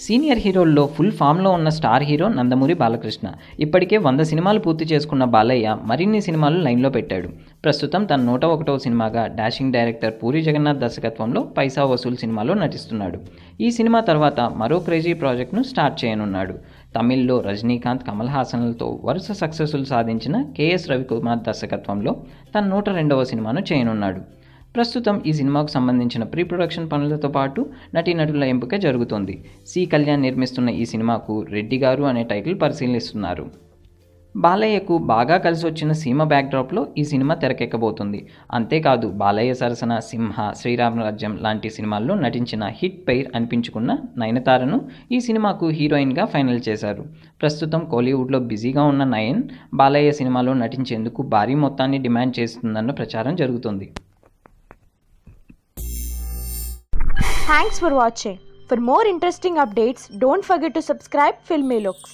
Senior హీరోల్లో full ఫామ్లో ఉన్న star hero Nandamuri Balakrishna. ఇప్పటికే 100 సినిమాలు పూర్తి చేసుకున్న బాలయ్య మరిన్ని సినిమాలు లైన్లో పెట్టాడు. ప్రస్తుతం తన 101వ సినిమాగా డాషింగ్ డైరెక్టర్ పూరి జగన్నాథ్ దర్శకత్వంలో పైసా వసూల్ సినిమాలో నటిస్తున్నాడు. ఈ సినిమా తర్వాత మరో క్రేజీ ప్రాజెక్ట్ను స్టార్ట్ చేయనున్నాడు. తమిళ్లో రజనీకాంత్, కమల్ హాసన్లతో వరుస సక్సెస్లు సాధించిన కేఎస్ రవికుమార్ దర్శకత్వంలో తన 102వ సినిమాను చేయనున్నాడు. ప్రస్తుతం ఈ సినిమాకు సంబంధించిన ప్రీ ప్రొడక్షన్ పనులతో పాటు నటీనటుల ఎంపిక జరుగుతోంది. సి కళ్యాణ్ నిర్మిస్తున్న ఈ సినిమాకు రెడ్డి గారు అనే టైటిల్ పరిశీలిస్తున్నారు. బాలయ్యకు బాగా కలిసి వచ్చిన సీమ బ్యాక్డ్రాప్లో ఈ సినిమా తెరకెక్కబోతుంది. అంతేకాదు బాలయ్య సరసన సింహ, శ్రీరామరాజ్యం లాంటి సినిమాల్లో నటించిన హిట్ పెయిర్ అనిపించుకున్న నయనతారను ఈ సినిమాకు హీరోయిన్గా ఫైనల్ చేశారు. ప్రస్తుతం కోలీవుడ్లో బిజీగా ఉన్న నయన్ బాలయ్య సినిమాలో నటించేందుకు భారీ మొత్తాన్ని డిమాండ్ చేస్తుందన్న ప్రచారం జరుగుతుంది. Thanks for watching. For more interesting updates, don't forget to subscribe Filmy Looks.